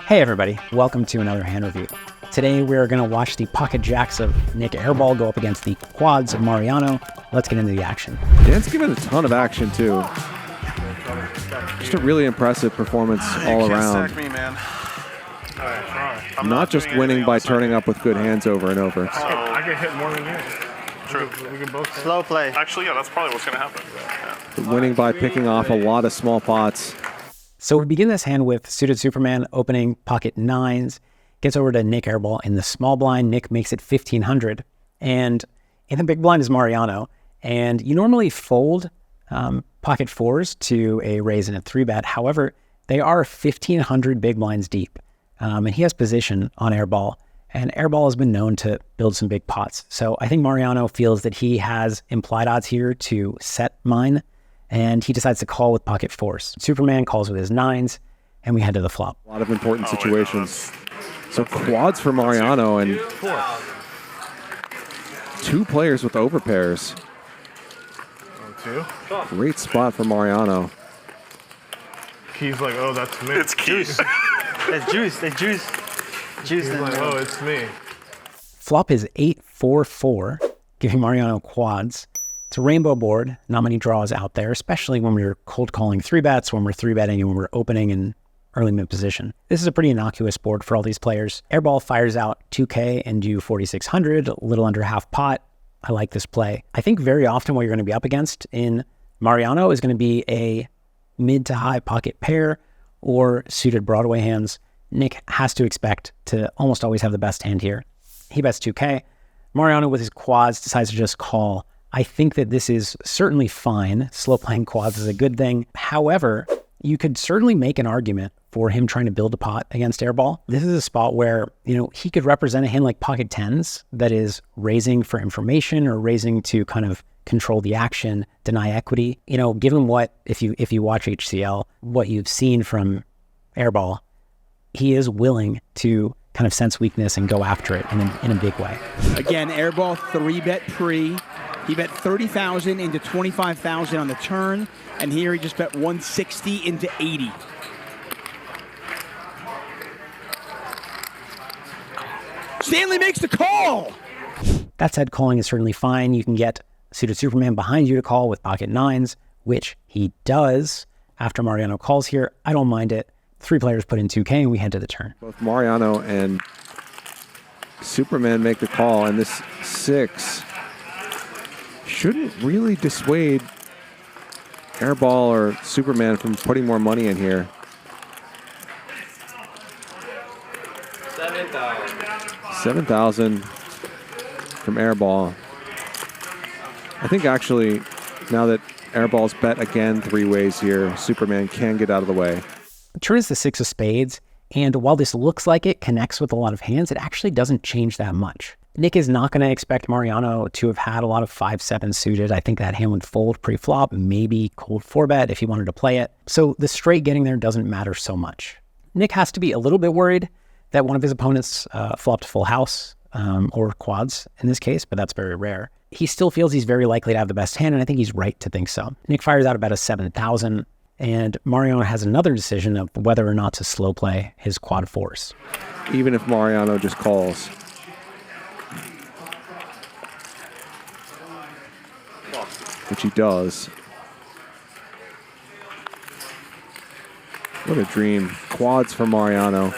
Hey everybody, welcome to another hand review. Today we're going to watch the pocket jacks of Nick Airball go up against the quads of Mariano. Let's get into the action. Yeah, it's given a ton of action too. Just a really impressive performance all around. Sack me, man. Not just winning by turning up with good hands over and over. I get hit more than you. True. We can both Slow play. Actually, yeah, that's probably what's going to happen. Yeah. Winning by picking off a lot of small pots. So we begin this hand with Suited Superman opening pocket nines, gets over to Nick Airball in the small blind. Nick makes it 1,500. And in the big blind is Mariano. And you normally fold pocket fours to a raise and a 3-bet. However, they are 1,500 big blinds deep. And he has position on Airball. And Airball has been known to build some big pots. So I think Mariano feels that he has implied odds here to set mine. And he decides to call with pocket fours. Superman calls with his nines, and we head to the flop. A lot of important situations. So quads for Mariano and two players with overpairs. 1, 2. Great spot for Mariano. Key's like, oh, that's me. It's Keith. That's juice. That's juice. Juice. He's like, oh, it's me. Flop is 8-4-4, giving Mariano quads. It's a rainbow board, not many draws out there, especially when we're cold calling 3-bets, when we're 3-betting, and when we're opening in early mid position. This is a pretty innocuous board for all these players. Airball fires out 2K and do 4,600, a little under half pot. I like this play. I think very often what you're going to be up against in Mariano is going to be a mid to high pocket pair or suited Broadway hands. Nick has to expect to almost always have the best hand here. He bets 2K. Mariano with his quads decides to just call. I think that this is certainly fine. Slow playing quads is a good thing. However, you could certainly make an argument for him trying to build a pot against Airball. This is a spot where, he could represent a hand like pocket tens that is raising for information or raising to kind of control the action, deny equity. Given what, if you watch HCL, what you've seen from Airball, he is willing to kind of sense weakness and go after it in a big way. Again, Airball 3-bet pre. He bet 30,000 into 25,000 on the turn, and here he just bet 160 into 80. Stanley makes the call. That said, calling is certainly fine. You can get Suited Superman behind you to call with pocket nines, which he does after Mariano calls here. I don't mind it. 3 players put in 2K, and we head to the turn. Both Mariano and Superman make the call, and this 6 shouldn't really dissuade Airball or Superman from putting more money in here. 7,000 from Airball. I think actually, now that Airball's bet again 3 ways here, Superman can get out of the way. Turn is the 6 of spades, and while this looks like it connects with a lot of hands, it actually doesn't change that much. Nick is not going to expect Mariano to have had a lot of 5-7 suited. I think that hand would fold pre-flop, maybe cold 4-bet if he wanted to play it. So the straight getting there doesn't matter so much. Nick has to be a little bit worried that one of his opponents flopped full house or quads in this case, but that's very rare. He still feels he's very likely to have the best hand, and I think he's right to think so. Nick fires out about a 7,000, and Mariano has another decision of whether or not to slow play his quad fours. Even if Mariano just calls. Which he does. What a dream. Quads for Mariano.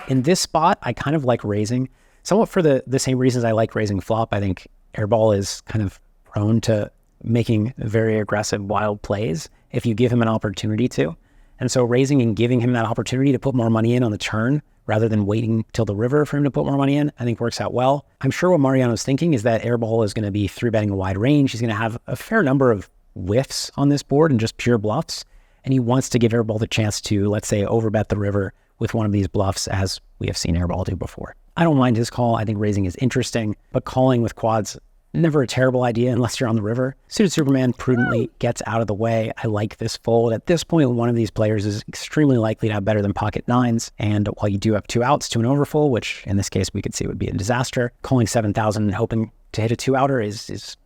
In this spot, I kind of like raising, somewhat for the same reasons I like raising flop. I think Airball is kind of prone to making very aggressive, wild plays if you give him an opportunity to. And so raising and giving him that opportunity to put more money in on the turn rather than waiting till the river for him to put more money in, I think works out well. I'm sure what Mariano's thinking is that Airball is going to be 3-betting a wide range. He's going to have a fair number of whiffs on this board and just pure bluffs. And he wants to give Airball the chance to, let's say, overbet the river with one of these bluffs, as we have seen Airball do before. I don't mind his call. I think raising is interesting, but calling with quads, never a terrible idea unless you're on the river. Suited Superman prudently gets out of the way. I like this fold. At this point, one of these players is extremely likely to have better than pocket nines. And while you do have 2 outs to an overfull, which in this case we could see would be a disaster, calling 7,000 and hoping to hit a 2-outer is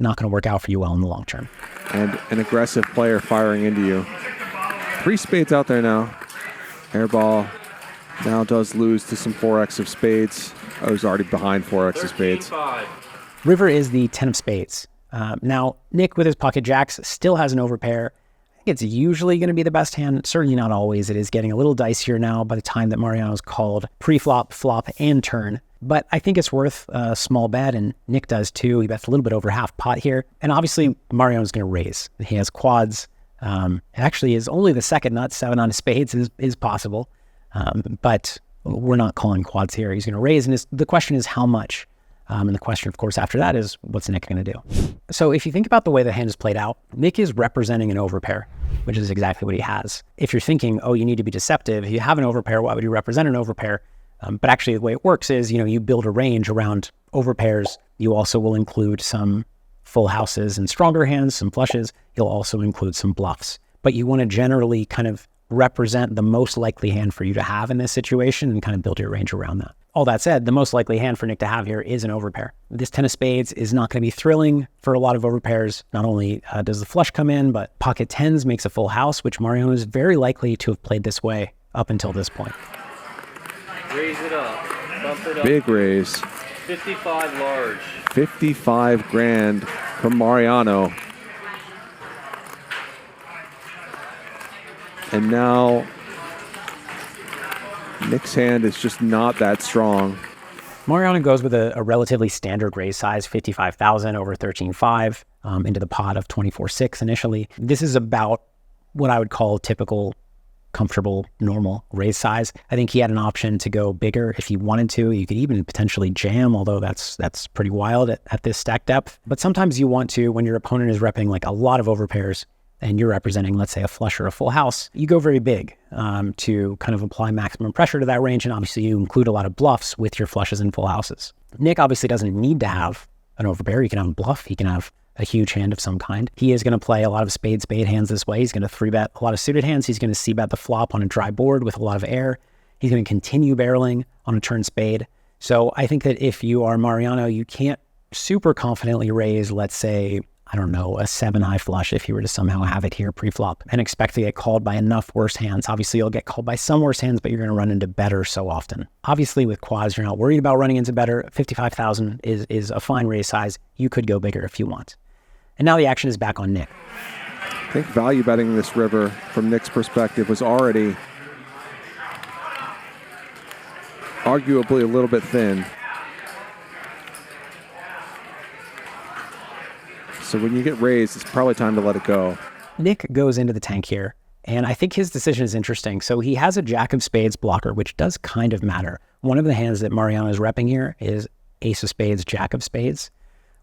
not going to work out for you well in the long term. And an aggressive player firing into you. 3 spades out there now. Airball Now does lose to some 4x of spades. I was already behind 4x of spades. River is the 10 of spades. Now, Nick with his pocket jacks still has an overpair. I think it's usually going to be the best hand. Certainly not always. It is getting a little dicier now by the time that Mariano's called pre-flop, flop, and turn. But I think it's worth a small bet, and Nick does too. He bets a little bit over half pot here. And obviously, Mariano's going to raise. He has quads. Actually, is only the second nut. 7 on spades is possible. But we're not calling quads here. He's going to raise. And the question is how much? And the question, of course, after that is, what's Nick going to do? So if you think about the way the hand is played out, Nick is representing an overpair, which is exactly what he has. If you're thinking, oh, you need to be deceptive, if you have an overpair, why would you represent an overpair? But actually the way it works is, you build a range around overpairs. You also will include some full houses and stronger hands, some flushes. You'll also include some bluffs. But you want to generally kind of represent the most likely hand for you to have in this situation and kind of build your range around that. All that said, the most likely hand for Nick to have here is an overpair. This 10 of spades is not going to be thrilling for a lot of overpairs. Not only does the flush come in, but pocket tens makes a full house, which Mariano is very likely to have played this way up until this point. Raise it up. Bump it up. Big raise. 55 large. 55 grand from Mariano. And now Nick's hand is just not that strong. Mariano goes with a relatively standard raise size, 55,000 over 13.5 into the pot of 24.6 initially. This is about what I would call typical, comfortable, normal raise size. I think he had an option to go bigger if he wanted to. You could even potentially jam, although that's pretty wild at this stack depth. But sometimes you want to, when your opponent is repping like a lot of overpairs, and you're representing, let's say, a flush or a full house, you go very big to kind of apply maximum pressure to that range. And obviously you include a lot of bluffs with your flushes and full houses. Nick obviously doesn't need to have an overpair. He can have a bluff. He can have a huge hand of some kind. He is going to play a lot of spade hands this way. He's going to 3-bet a lot of suited hands. He's going to c-bet the flop on a dry board with a lot of air. He's going to continue barreling on a turn spade. So I think that if you are Mariano, you can't super confidently raise, let's say, I don't know, a 7 high flush if you were to somehow have it here pre-flop and expect to get called by enough worse hands. Obviously, you'll get called by some worse hands, but you're going to run into better so often. Obviously, with quads, you're not worried about running into better. 55,000 is a fine raise size. You could go bigger if you want. And now the action is back on Nick. I think value betting this river from Nick's perspective was already arguably a little bit thin. So when you get raised, it's probably time to let it go. Nick goes into the tank here, and I think his decision is interesting. So he has a jack of spades blocker, which does kind of matter. One of the hands that Mariano is repping here is ace of spades, jack of spades,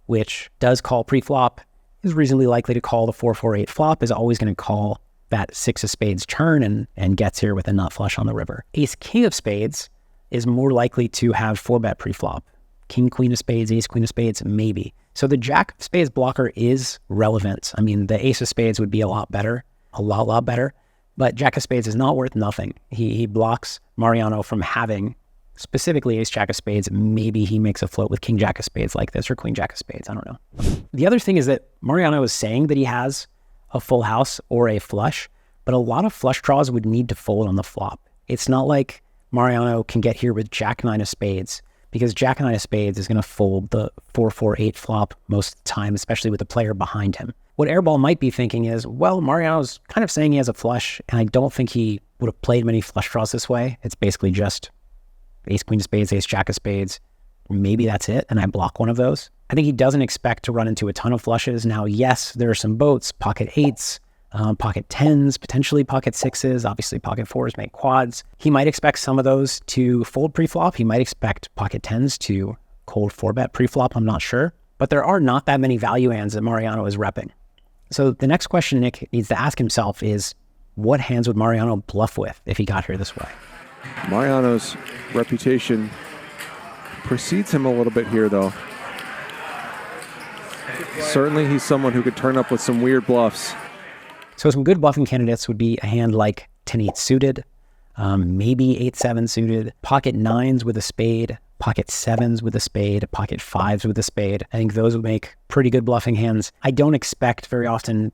which does call pre-flop, is reasonably likely to call the 4-4-8 flop, is always going to call that 6 of spades turn and gets here with a nut flush on the river. Ace king of spades is more likely to have 4-bet pre-flop. King queen of spades, ace queen of spades, maybe. So the jack of spades blocker is relevant. I mean, the ace of spades would be a lot better, a lot better, but jack of spades is not worth nothing. He blocks Mariano from having specifically ace jack of spades. Maybe he makes a float with king jack of spades like this or queen jack of spades. I don't know. The other thing is that Mariano is saying that he has a full house or a flush, but a lot of flush draws would need to fold on the flop. It's not like Mariano can get here with jack 9 of spades, because jack 9 of spades is going to fold the 4-4-8 flop most of the time, especially with the player behind him. What Airball might be thinking is, well, Mariano's kind of saying he has a flush, and I don't think he would have played many flush draws this way. It's basically just ace queen of spades, ace jack of spades. Maybe that's it, and I block one of those. I think he doesn't expect to run into a ton of flushes. Now, yes, there are some boats, pocket 8s, pocket 10s, potentially pocket 6s, obviously pocket 4s make quads. He might expect some of those to fold pre-flop. He might expect pocket 10s to cold 4-bet pre-flop, I'm not sure. But there are not that many value hands that Mariano is repping. So the next question Nick needs to ask himself is, what hands would Mariano bluff with if he got here this way? Mariano's reputation precedes him a little bit here, though. Certainly he's someone who could turn up with some weird bluffs. So some good bluffing candidates would be a hand like 10-8 suited, maybe 8-7 suited, pocket 9s with a spade, pocket 7s with a spade, pocket 5s with a spade. I think those would make pretty good bluffing hands. I don't expect very often,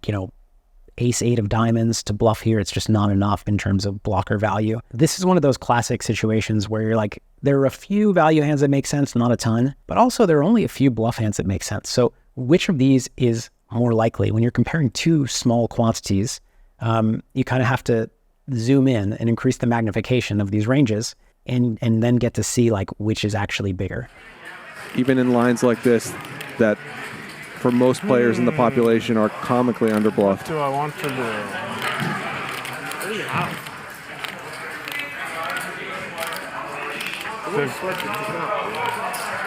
ace-8 of diamonds to bluff here. It's just not enough in terms of blocker value. This is one of those classic situations where you're like, there are a few value hands that make sense, not a ton, but also there are only a few bluff hands that make sense. So which of these is more likely? When you're comparing two small quantities, you kind of have to zoom in and increase the magnification of these ranges and then get to see like which is actually bigger. Even in lines like this that for most players in the population are comically underbluffed. What do I want to do?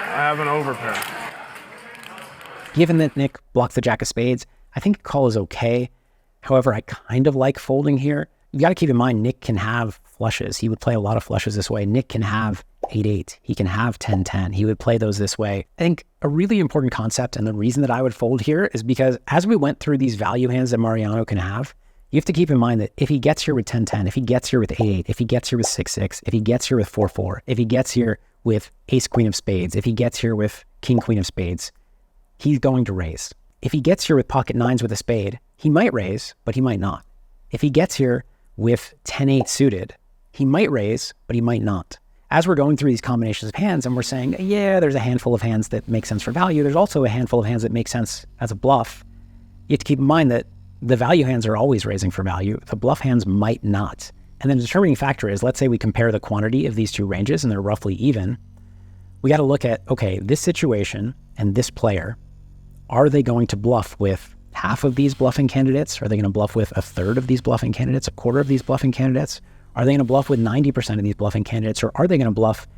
I have an overpair. Given that Nick blocked the jack of spades, I think a call is okay. However, I kind of like folding here. You got to keep in mind, Nick can have flushes. He would play a lot of flushes this way. Nick can have 8-8. He can have 10-10. He would play those this way. I think a really important concept, and the reason that I would fold here is because as we went through these value hands that Mariano can have, you have to keep in mind that if he gets here with 10-10, if he gets here with 8-8, if he gets here with 6-6, if he gets here with 4-4, if he gets here with ace-queen of spades, if he gets here with king-queen of spades, he's going to raise. If he gets here with pocket nines with a spade, he might raise, but he might not. If he gets here with 10-8 suited, he might raise, but he might not. As we're going through these combinations of hands and we're saying, yeah, there's a handful of hands that make sense for value, there's also a handful of hands that make sense as a bluff, you have to keep in mind that the value hands are always raising for value. The bluff hands might not. And then the determining factor is, let's say we compare the quantity of these two ranges and they're roughly even. We got to look at, okay, this situation and this player, are they going to bluff with half of these bluffing candidates? Are they going to bluff with a third of these bluffing candidates, a quarter of these bluffing candidates? Are they going to bluff with 90% of these bluffing candidates? Or are they going to bluff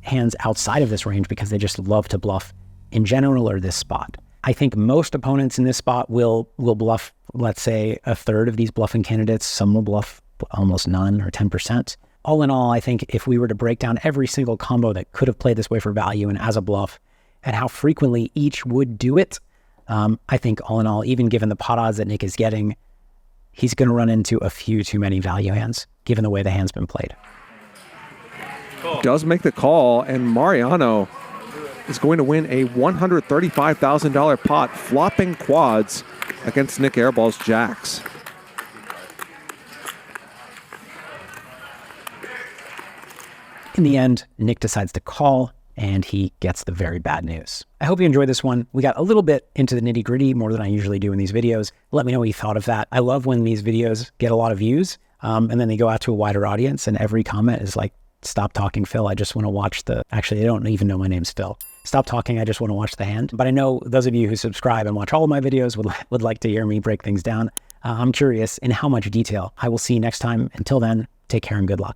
hands outside of this range because they just love to bluff in general or this spot? I think most opponents in this spot will bluff, let's say, a third of these bluffing candidates. Some will bluff almost none or 10%. All in all, I think if we were to break down every single combo that could have played this way for value and as a bluff and how frequently each would do it, I think all in all, even given the pot odds that Nick is getting, he's going to run into a few too many value hands, given the way the hand's been played. Does make the call, and Mariano is going to win a $135,000 pot, flopping quads against Nick Airball's jacks. In the end, Nick decides to call, and he gets the very bad news. I hope you enjoyed this one. We got a little bit into the nitty gritty, more than I usually do in these videos. Let me know what you thought of that. I love when these videos get a lot of views, and then they go out to a wider audience, and every comment is like, stop talking, Phil. I just want to watch actually, they don't even know my name's Phil. Stop talking. I just want to watch the hand. But I know those of you who subscribe and watch all of my videos would like to hear me break things down. I'm curious in how much detail. I will see you next time. Until then, take care and good luck.